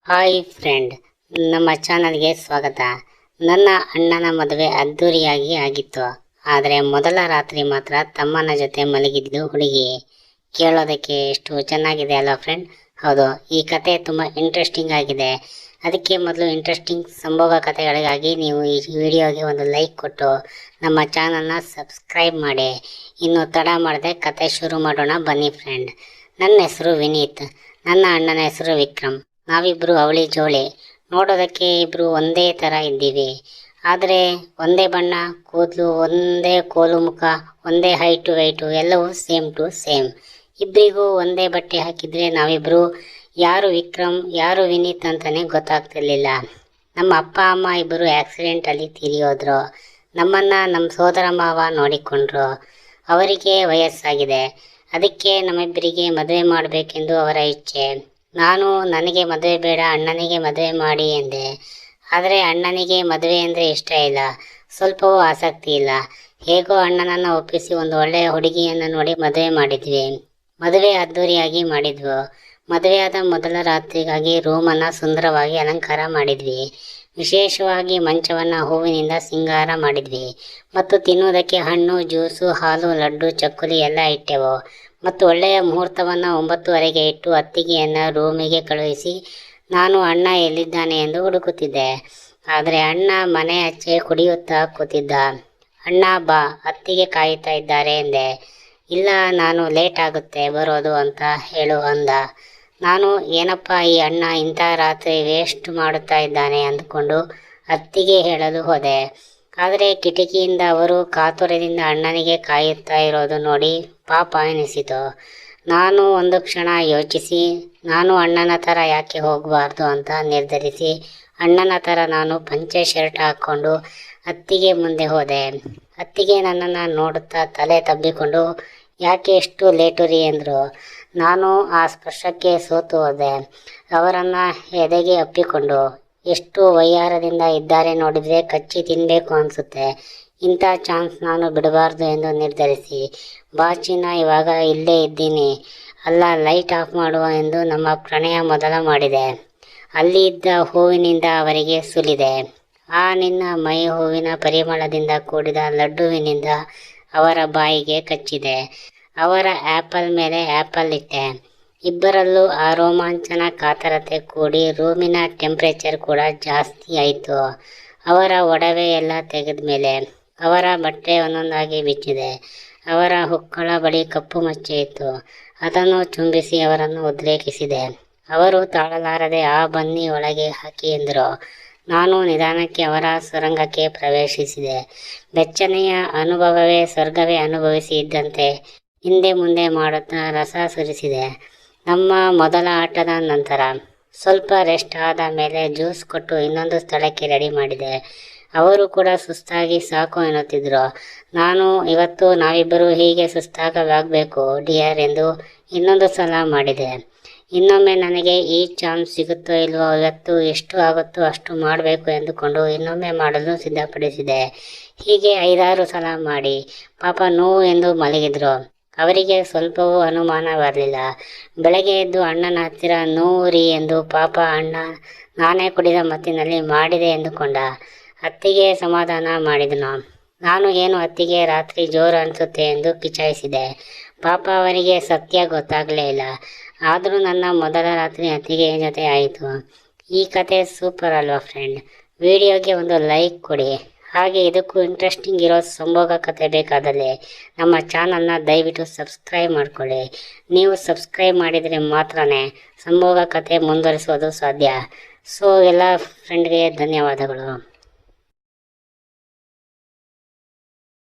Hi friend, ನಮ್ಮ ಚಾನಲ್ಗೆ ಸ್ವಾಗತ. ನನ್ನ ಅಣ್ಣನ ಮದುವೆ ಅದ್ದೂರಿಯಾಗಿ ಆಗಿತ್ತು. ಆದರೆ ಮೊದಲ ರಾತ್ರಿ ಮಾತ್ರ ತಮ್ಮನ ಜೊತೆ ಮಲಗಿದ್ದು ಹುಡುಗಿ. ಕೇಳೋದಕ್ಕೆ ಎಷ್ಟು ಚೆನ್ನಾಗಿದೆ ಅಲ್ವಾ ಫ್ರೆಂಡ್? ಹೌದು, ಈ ಕತೆ ತುಂಬ ಇಂಟ್ರೆಸ್ಟಿಂಗ್ ಆಗಿದೆ. ಅದಕ್ಕೆ ಮೊದಲು ಇಂಟ್ರೆಸ್ಟಿಂಗ್ ಸಂಭೋಗ ಕಥೆಗಳಿಗಾಗಿ ನೀವು ಈ ವಿಡಿಯೋಗೆ ಒಂದು ಲೈಕ್ ಕೊಟ್ಟು ನಮ್ಮ ಚಾನಲ್ನ ಸಬ್ಸ್ಕ್ರೈಬ್ ಮಾಡಿ. ಇನ್ನು ತಡ ಮಾಡದೆ ಕತೆ ಶುರು ಮಾಡೋಣ ಬನ್ನಿ ಫ್ರೆಂಡ್. ನನ್ನ ಹೆಸರು ವಿನೀತ್, ನನ್ನ ಅಣ್ಣನ ಹೆಸರು ವಿಕ್ರಮ್. ನಾವಿಬ್ಬರು ಅವಳಿ ಜೋಳಿ. ನೋಡೋದಕ್ಕೆ ಇಬ್ಬರು ಒಂದೇ ಥರ ಇದ್ದೀವಿ. ಆದರೆ ಒಂದೇ ಬಣ್ಣ, ಕೂದಲು, ಒಂದೇ ಕೋಲು ಮುಖ, ಒಂದೇ ಹೈಟು ವೆಯ್ಟು ಎಲ್ಲವೂ ಸೇಮ್ ಟು ಸೇಮ್. ಇಬ್ಬರಿಗೂ ಒಂದೇ ಬಟ್ಟೆ ಹಾಕಿದರೆ ನಾವಿಬ್ಬರು ಯಾರು ವಿಕ್ರಮ್ ಯಾರು ವಿನೀತ್ ಅಂತಲೇ ಗೊತ್ತಾಗ್ತಿರ್ಲಿಲ್ಲ. ನಮ್ಮ ಅಪ್ಪ ಅಮ್ಮ ಇಬ್ಬರು ಆಕ್ಸಿಡೆಂಟಲ್ಲಿ ತೀರಿಯೋದ್ರು. ನಮ್ಮನ್ನು ನಮ್ಮ ಸೋದರ ಮಾವ ನೋಡಿಕೊಂಡ್ರು. ಅವರಿಗೆ ವಯಸ್ಸಾಗಿದೆ. ಅದಕ್ಕೆ ನಮ್ಮಿಬ್ಬರಿಗೆ ಮದುವೆ ಮಾಡಬೇಕೆಂದು ಅವರ ಇಚ್ಛೆ. ನಾನು ನನಗೆ ಮದುವೆ ಬೇಡ, ಅಣ್ಣನಿಗೆ ಮದುವೆ ಮಾಡಿ ಎಂದೆ. ಆದರೆ ಅಣ್ಣನಿಗೆ ಮದುವೆ ಅಂದರೆ ಇಷ್ಟ ಇಲ್ಲ, ಸ್ವಲ್ಪವೂ ಆಸಕ್ತಿ ಇಲ್ಲ. ಹೇಗೋ ಅಣ್ಣನನ್ನು ಒಪ್ಪಿಸಿ ಒಂದು ಒಳ್ಳೆಯ ಹುಡುಗಿಯನ್ನು ನೋಡಿ ಮದುವೆ ಮಾಡಿದ್ವಿ. ಮದುವೆ ಅದ್ದೂರಿಯಾಗಿ ಮಾಡಿದ್ವು. ಮದುವೆಯಾದ ಮೊದಲ ರಾತ್ರಿಗಾಗಿ ರೂಮನ್ನು ಸುಂದರವಾಗಿ ಅಲಂಕಾರ ಮಾಡಿದ್ವಿ. ವಿಶೇಷವಾಗಿ ಮಂಚವನ್ನು ಹೂವಿನಿಂದ ಸಿಂಗಾರ ಮಾಡಿದ್ವಿ. ಮತ್ತು ತಿನ್ನುವುದಕ್ಕೆ ಹಣ್ಣು, ಜ್ಯೂಸು, ಹಾಲು, ಲಡ್ಡು, ಚಕ್ಕುಲಿ ಎಲ್ಲ ಇಟ್ಟೆವು. ಮತ್ತು ಒಳ್ಳೆಯ ಮುಹೂರ್ತವನ್ನು 9:30ಗೆ ಇಟ್ಟು ಅತ್ತಿಗೆಯನ್ನು ರೂಮಿಗೆ ಕಳುಹಿಸಿ ನಾನು ಅಣ್ಣ ಎಲ್ಲಿದ್ದಾನೆ ಎಂದು ಹುಡುಕುತ್ತಿದ್ದೆ. ಆದರೆ ಅಣ್ಣ ಮನೆ ಆಚೆ ಕುಡಿಯುತ್ತಾ ಕೂತಿದ್ದ. ಅಣ್ಣ ಬಾ, ಅತ್ತಿಗೆ ಕಾಯುತ್ತಾ ಇದ್ದಾರೆ ಎಂದೆ. ಇಲ್ಲ, ನಾನು ಲೇಟ್ ಆಗುತ್ತೆ ಬರೋದು ಅಂತ ಹೇಳು ಅಂದ. ನಾನು ಏನಪ್ಪ ಈ ಅಣ್ಣ ಇಂಥ ರಾತ್ರಿ ವೇಸ್ಟ್ ಮಾಡುತ್ತಾ ಇದ್ದಾನೆ ಅಂದುಕೊಂಡು ಅತ್ತಿಗೆ ಹೇಳಲು ಹೋದೆ. ಆದರೆ ಕಿಟಕಿಯಿಂದ ಅವರು ಕಾತುರದಿಂದ ಅಣ್ಣನಿಗೆ ಕಾಯುತ್ತಾ ಇರೋದು ನೋಡಿ ಪಾಪ ಎನಿಸಿತು. ನಾನು ಒಂದು ಕ್ಷಣ ಯೋಚಿಸಿ ನಾನು ಅಣ್ಣನ ಥರ ಯಾಕೆ ಹೋಗಬಾರ್ದು ಅಂತ ನಿರ್ಧರಿಸಿ ಅಣ್ಣನ ಥರ ನಾನು ಪಂಚೆ ಶರ್ಟ್ ಹಾಕ್ಕೊಂಡು ಅತ್ತಿಗೆ ಮುಂದೆ ಹೋದೆ. ಅತ್ತಿಗೆ ನನ್ನನ್ನು ನೋಡುತ್ತಾ ತಲೆ ತಬ್ಬಿಕೊಂಡು ಯಾಕೆ ಎಷ್ಟು ಲೇಟು ರೀ ಎಂದರು. ನಾನು ಆ ಸ್ಪರ್ಶಕ್ಕೆ ಸೋತು ಹೋದೆ. ಅವರನ್ನು ಎದೆಗೆ ಅಪ್ಪಿಕೊಂಡು ಎಷ್ಟು ವಯ್ಯಾರದಿಂದ ಇದ್ದಾರೆ ನೋಡಿದರೆ ಕಚ್ಚಿ ತಿನ್ನಬೇಕು ಅನಿಸುತ್ತೆ. ಇಂಥ ಚಾನ್ಸ್ ನಾನು ಬಿಡಬಾರ್ದು ಎಂದು ನಿರ್ಧರಿಸಿ ಬಾಚಿನ ಇವಾಗ ಇಲ್ಲೇ ಇದ್ದೀನಿ, ಅಲ್ಲ ಲೈಟ್ ಆಫ್ ಮಾಡುವ ಎಂದು ನಮ್ಮ ಪ್ರಣಯ ಮೊದಲ ಮಾಡಿದೆ. ಅಲ್ಲಿ ಇದ್ದ ಹೂವಿನಿಂದ ಅವರಿಗೆ ಸುಲಿದೆ. ಆ ನಿನ್ನ ಮೈ ಹೂವಿನ ಪರಿಮಳದಿಂದ ಕೂಡಿದ ಲಡ್ಡುವಿನಿಂದ ಅವರ ಬಾಯಿಗೆ ಕಚ್ಚಿದೆ. ಅವರ ಆ್ಯಪಲ್ ಮೇಲೆ ಆ್ಯಪಲ್ ಇಟ್ಟೆ. ಇಬ್ಬರಲ್ಲೂ ಆ ರೋಮಾಂಚನ ಕಾತರತೆ ಕೂಡಿ ರೂಮಿನ ಟೆಂಪ್ರೇಚರ್ ಕೂಡ ಜಾಸ್ತಿ ಆಯಿತು. ಅವರ ಒಡವೆ ಎಲ್ಲ ತೆಗೆದ ಮೇಲೆ ಅವರ ಬಟ್ಟೆ ಒಂದೊಂದಾಗಿ ಬಿಚ್ಚಿದೆ. ಅವರ ಹುಕ್ಕಳ ಬಳಿ ಕಪ್ಪು ಮಚ್ಚೆ ಇತ್ತು. ಅದನ್ನು ಚುಂಬಿಸಿ ಅವರನ್ನು ಉದ್ರೇಕಿಸಿದೆ. ಅವರು ತಾಳಲಾರದೆ ಆ ಬನ್ನಿ ಒಳಗೆ ಹಾಕಿ ಎಂದರು. ನಾನು ನಿಧಾನಕ್ಕೆ ಅವರ ಸುರಂಗಕ್ಕೆ ಪ್ರವೇಶಿಸಿದೆ. ಬೆಚ್ಚನೆಯ ಅನುಭವವೇ ಸ್ವರ್ಗವೇ ಅನುಭವಿಸಿ ಇದ್ದಂತೆ ಹಿಂದೆ ಮುಂದೆ ಮಾಡುತ್ತಾ ರಸ ಸುರಿಸಿದೆ. ನಮ್ಮ ಮೊದಲ ಆಟದ ನಂತರ ಸ್ವಲ್ಪ ರೆಸ್ಟ್ ಆದ ಮೇಲೆ ಜ್ಯೂಸ್ ಕೊಟ್ಟು ಇನ್ನೊಂದು ಸ್ಥಳಕ್ಕೆ ರೆಡಿ ಮಾಡಿದೆ. ಅವರು ಕೂಡ ಸುಸ್ತಾಗಿ ಸಾಕು ಎನ್ನುತ್ತಿದ್ದರು. ನಾನು ಇವತ್ತು ನಾವಿಬ್ಬರು ಹೀಗೆ ಸುಸ್ತಾಗಬೇಕು ಡಿಯರ್ ಎಂದು ಇನ್ನೊಂದು ಸಲ ಮಾಡಿದೆ. ಇನ್ನೊಮ್ಮೆ ನನಗೆ ಈ ಚಾನ್ಸ್ ಸಿಗುತ್ತೋ ಇಲ್ವೋ, ಇವತ್ತು ಎಷ್ಟು ಆಗುತ್ತೋ ಅಷ್ಟು ಮಾಡಬೇಕು ಎಂದುಕೊಂಡು ಇನ್ನೊಮ್ಮೆ ಮಾಡಲು ಸಿದ್ಧಪಡಿಸಿದೆ. ಹೀಗೆ 5-6 ಸಲ ಮಾಡಿ ಪಾಪ ನೋವು ಎಂದು ಮಲಗಿದ್ರು. ಅವರಿಗೆ ಸ್ವಲ್ಪವೂ ಅನುಮಾನ ಬರಲಿಲ್ಲ. ಬೆಳಗ್ಗೆ ಎದ್ದು ಅಣ್ಣನ ಹತ್ತಿರ ನೋರಿ ಎಂದು ಪಾಪ ಅಣ್ಣ ನಾನೇ ಕುಡಿದ ಮತ್ತಿನಲ್ಲಿ ಮಾಡಿದೆ ಎಂದುಕೊಂಡ. ಅತ್ತಿಗೆ ಸಮಾಧಾನ ಮಾಡಿದನು. ನಾನು ಏನು ಅತ್ತಿಗೆ ರಾತ್ರಿ ಜೋರು ಅನಿಸುತ್ತೆ ಎಂದು ಕಿಚಾಯಿಸಿದೆ. ಪಾಪ ಅವರಿಗೆ ಸತ್ಯ ಗೊತ್ತಾಗಲೇ ಇಲ್ಲ. ಆದರೂ ನನ್ನ ಮೊದಲ ರಾತ್ರಿ ಅತ್ತಿಗೆ ಜೊತೆ ಆಯಿತು. ಈ ಕತೆ ಸೂಪರ್ ಅಲ್ವಾ ಫ್ರೆಂಡ್? ವಿಡಿಯೋಗೆ ಒಂದು ಲೈಕ್ ಕೊಡಿ. ಹಾಗೆ ಇದಕ್ಕೂ ಇಂಟ್ರೆಸ್ಟಿಂಗ್ ಇರೋ ಸಂಭೋಗ ಕತೆ ಬೇಕಾದಲ್ಲಿ ನಮ್ಮ ಚಾನಲ್ನ ದಯವಿಟ್ಟು ಸಬ್ಸ್ಕ್ರೈಬ್ ಮಾಡ್ಕೊಳ್ಳಿ. ನೀವು ಸಬ್ಸ್ಕ್ರೈಬ್ ಮಾಡಿದರೆ ಮಾತ್ರ ಸಂಭೋಗ ಕತೆ ಮುಂದುವರಿಸೋದು ಸಾಧ್ಯ. ಸೊ ಎಲ್ಲ ಫ್ರೆಂಡ್ಗೆ ಧನ್ಯವಾದಗಳು.